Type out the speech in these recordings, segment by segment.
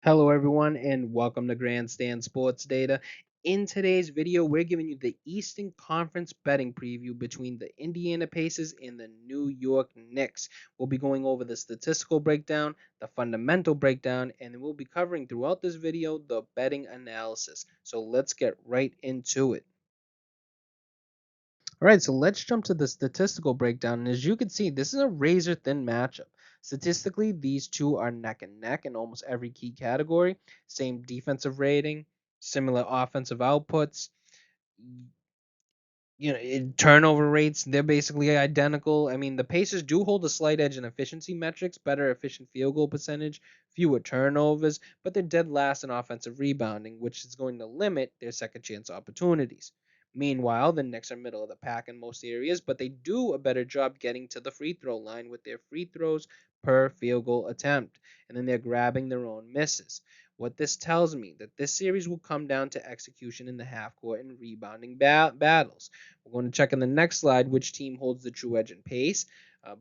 Hello, everyone, and welcome to Grandstand Sports Data. In today's video, we're giving you the Eastern Conference betting preview between the Indiana Pacers and the New York Knicks. We'll be going over the statistical breakdown, the fundamental breakdown, and then we'll be covering throughout this video the betting analysis. So let's get right into it. All right, so let's jump to the statistical breakdown. And as you can see, this is a razor thin matchup. Statistically, these two are neck and neck in almost every key category. Same defensive rating, similar offensive outputs. Turnover rates, they're basically identical. I mean, the Pacers do hold a slight edge in efficiency metrics, better efficient field goal percentage, fewer turnovers, but they're dead last in offensive rebounding, which is going to limit their second chance opportunities. Meanwhile, the Knicks are middle of the pack in most areas, but they do a better job getting to the free throw line with their free throws per field goal attempt, and then they're grabbing their own misses. What this tells me that this series will come down to execution in the half court and rebounding battles. We're going to check in the next slide which team holds the true edge in pace,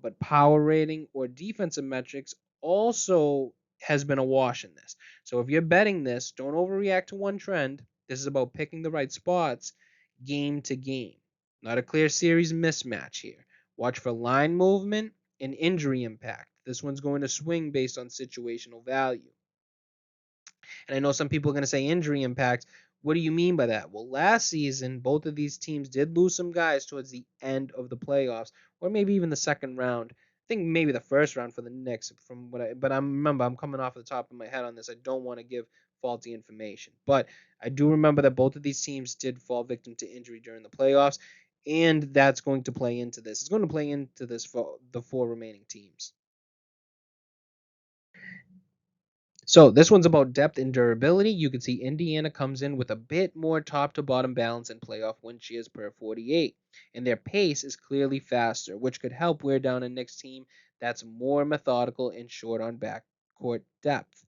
but power rating or defensive metrics also has been a wash in this. So if you're betting this, don't overreact to one trend. This is about picking the right spots game to game. Not a clear series mismatch here. Watch for line movement and injury impact. This one's going to swing based on situational value. And I know some people are going to say injury impact. What do you mean by that? Well, last season, both of these teams did lose some guys towards the end of the playoffs, or maybe even the second round. I think maybe the first round for the Knicks, but I'm coming off the top of my head on this. I don't want to give faulty information, but I do remember that both of these teams did fall victim to injury during the playoffs, and that's going to play into this. It's going to play into this for the four remaining teams. So this one's about depth and durability. You can see Indiana comes in with a bit more top to bottom balance in playoff win shares per 48, and their pace is clearly faster, which could help wear down a Knicks team that's more methodical and short on backcourt depth.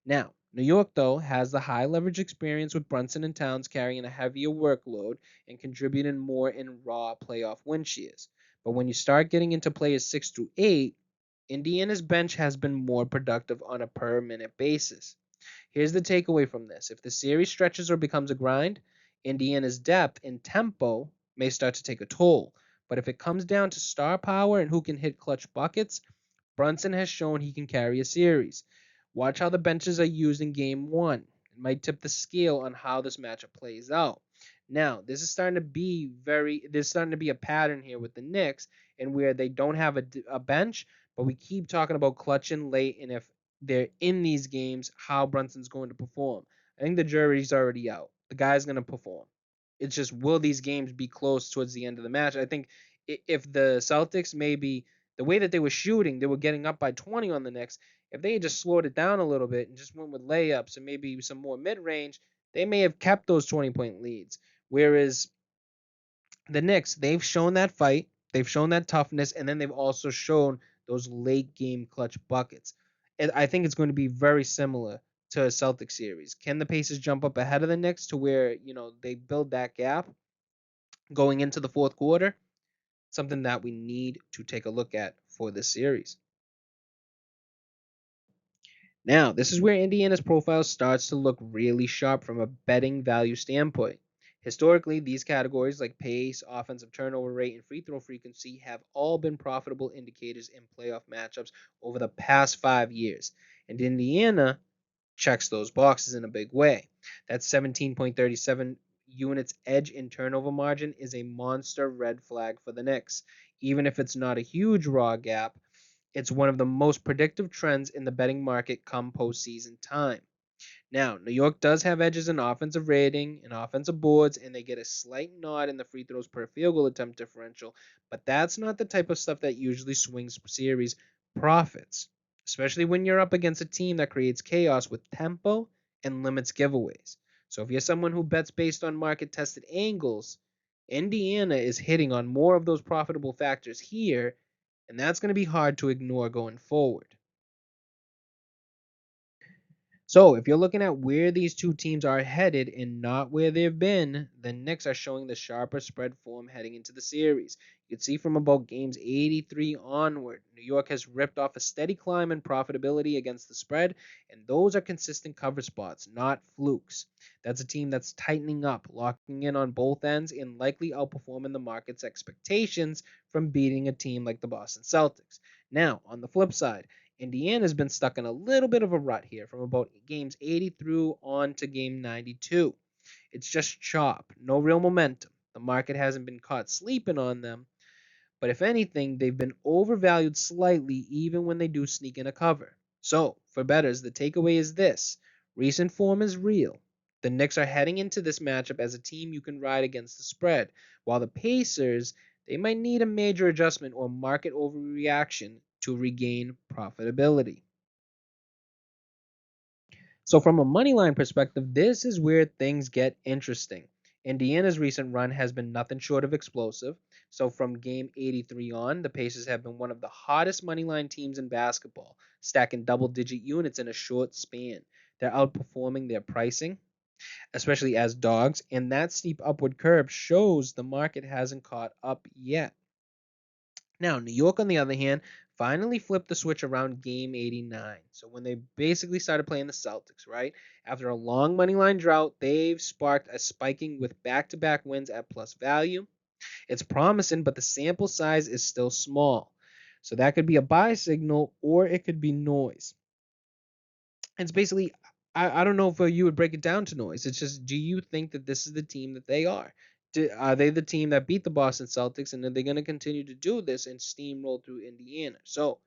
Now, New York, though, has the high leverage experience with Brunson and Towns carrying a heavier workload and contributing more in raw playoff win shares. But when you start getting into players 6 through 8, Indiana's bench has been more productive on a per minute basis. Here's the takeaway from this. If the series stretches or becomes a grind, Indiana's depth and tempo may start to take a toll. But if it comes down to star power and who can hit clutch buckets, Brunson has shown he can carry a series. Watch how the benches are used in game one. It might tip the scale on how this matchup plays out. Now, there's starting to be a pattern here with the Knicks and where they don't have a bench, but we keep talking about clutching late, and if they're in these games, how Brunson's going to perform. I think the jury's already out. The guy's going to perform. It's just, will these games be close towards the end of the match? I think if the Celtics, maybe the way that they were shooting, they were getting up by 20 on the Knicks. If they had just slowed it down a little bit and just went with layups and maybe some more mid range, they may have kept those 20-point leads. Whereas the Knicks, they've shown that fight, they've shown that toughness, and then they've also shown those late game clutch buckets. And I think it's going to be very similar to a Celtics series. Can the Pacers jump up ahead of the Knicks to where, they build that gap going into the fourth quarter? Something that we need to take a look at for this series. Now, this is where Indiana's profile starts to look really sharp from a betting value standpoint. Historically, these categories like pace, offensive turnover rate, and free throw frequency have all been profitable indicators in playoff matchups over the past 5 years. And Indiana checks those boxes in a big way. That 17.37 units edge in turnover margin is a monster red flag for the Knicks. Even if it's not a huge raw gap, it's one of the most predictive trends in the betting market come postseason time. Now, New York does have edges in offensive rating and offensive boards, and they get a slight nod in the free throws per field goal attempt differential, but that's not the type of stuff that usually swings series profits, especially when you're up against a team that creates chaos with tempo and limits giveaways. So if you're someone who bets based on market tested angles, Indiana is hitting on more of those profitable factors here, and that's going to be hard to ignore going forward. So if you're looking at where these two teams are headed and not where they've been, the Knicks are showing the sharper spread form heading into the series. You can see from about games 83 onward, New York has ripped off a steady climb in profitability against the spread, and those are consistent cover spots, not flukes. That's a team that's tightening up, locking in on both ends, and likely outperforming the market's expectations from beating a team like the Boston Celtics. Now, on the flip side, Indiana's been stuck in a little bit of a rut here from about games 80 through on to game 92. It's just chop, no real momentum. The market hasn't been caught sleeping on them, but if anything, they've been overvalued slightly even when they do sneak in a cover. So, for bettors, the takeaway is this: recent form is real. The Knicks are heading into this matchup as a team you can ride against the spread, while the Pacers, they might need a major adjustment or market overreaction to regain profitability. So, from a money line perspective, this is where things get interesting. Indiana's recent run has been nothing short of explosive. So, from game 83 on, the Pacers have been one of the hottest money line teams in basketball, stacking double digit units in a short span. They're outperforming their pricing, especially as dogs, and that steep upward curve shows the market hasn't caught up yet. Now, New York, on the other hand, finally flipped the switch around game 89. So when they basically started playing the Celtics, right? After a long money line drought, they've sparked a spiking with back-to-back wins at plus value. It's promising, but the sample size is still small. So that could be a buy signal or it could be noise. It's basically, I don't know if you would break it down to noise. It's just, do you think that this is the team that they are? Are they the team that beat the Boston Celtics, and are they going to continue to do this and steamroll through Indiana? So,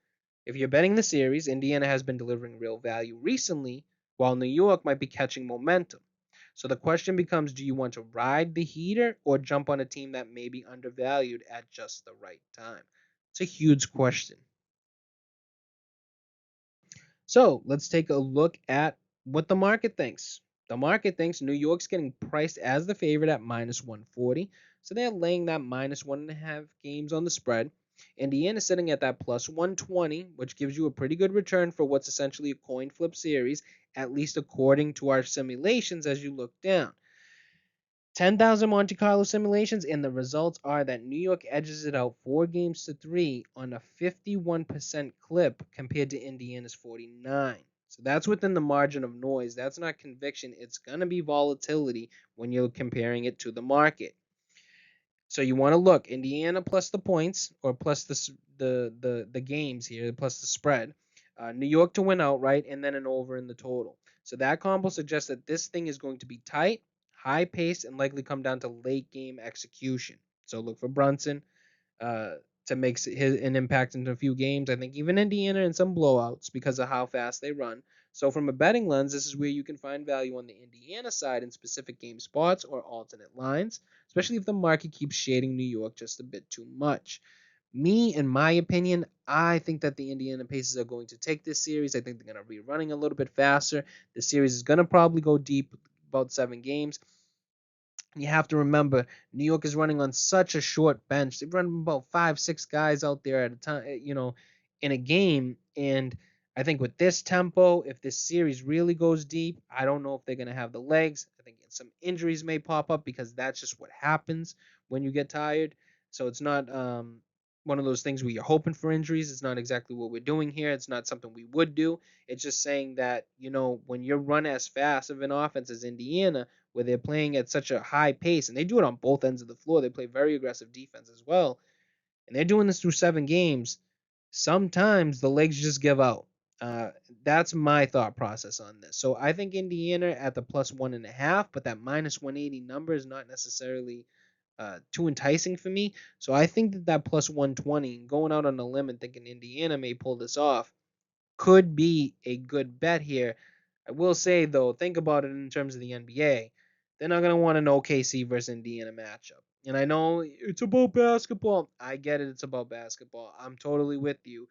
if you're betting the series, Indiana has been delivering real value recently, while New York might be catching momentum. So the question becomes, do you want to ride the heater or jump on a team that may be undervalued at just the right time? It's a huge question. So let's take a look at what the market thinks. The market thinks New York's getting priced as the favorite at minus 140. So they're laying that minus 1.5 games on the spread. Indiana's sitting at that plus 120, which gives you a pretty good return for what's essentially a coin flip series, at least according to our simulations as you look down. 10,000 Monte Carlo simulations, and the results are that New York edges it out 4 games to 3 on a 51% clip compared to Indiana's 49. So that's within the margin of noise. That's not conviction. It's going to be volatility when you're comparing it to the market. So you want to look Indiana plus the points or plus the games here plus the spread. New York to win outright and then an over in the total. So that combo suggests that this thing is going to be tight, high pace, and likely come down to late game execution. So look for Brunson uh, to make an impact into a few games. I think even Indiana in some blowouts because of how fast they run. So from a betting lens, this is where you can find value on the Indiana side in specific game spots or alternate lines, especially if the market keeps shading New York just a bit too much. Me, in my opinion, I think that the Indiana Pacers are going to take this series. I think they're going to be running a little bit faster. The series is going to probably go deep, about 7 games. You have to remember, New York is running on such a short bench. They run about 5, 6 guys out there at a time, in a game. And I think with this tempo, if this series really goes deep, I don't know if they're going to have the legs. I think some injuries may pop up because that's just what happens when you get tired. So it's not one of those things where you're hoping for injuries. It's not exactly what we're doing here. It's not something we would do. It's just saying that, when you run as fast of an offense as Indiana, where they're playing at such a high pace, and they do it on both ends of the floor. They play very aggressive defense as well, and they're doing this through 7 games. Sometimes the legs just give out. Uh, that's my thought process on this. So I think Indiana at the plus 1.5, but that minus 180 number is not necessarily too enticing for me. So I think that plus 120, going out on a limb and thinking Indiana may pull this off, could be a good bet here. I will say though, think about it in terms of the NBA. They're not gonna want an OKC versus Indiana matchup. And I know it's about basketball. I get it, it's about basketball. I'm totally with you.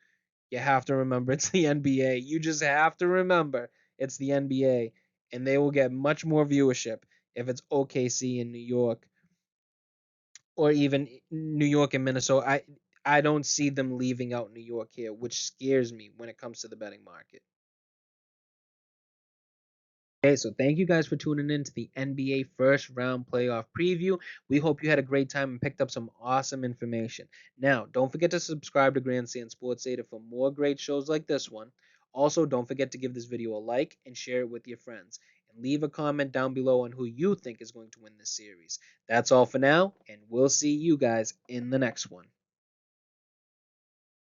You have to remember it's the NBA. You just have to remember it's the NBA. And they will get much more viewership if it's OKC in New York or even New York and Minnesota. I don't see them leaving out New York here, which scares me when it comes to the betting market. Okay, so thank you guys for tuning in to the NBA first round playoff preview. We hope you had a great time and picked up some awesome information. Now, don't forget to subscribe to Grandstand Sports Data for more great shows like this one. Also, don't forget to give this video a like and share it with your friends. And leave a comment down below on who you think is going to win this series. That's all for now, and we'll see you guys in the next one.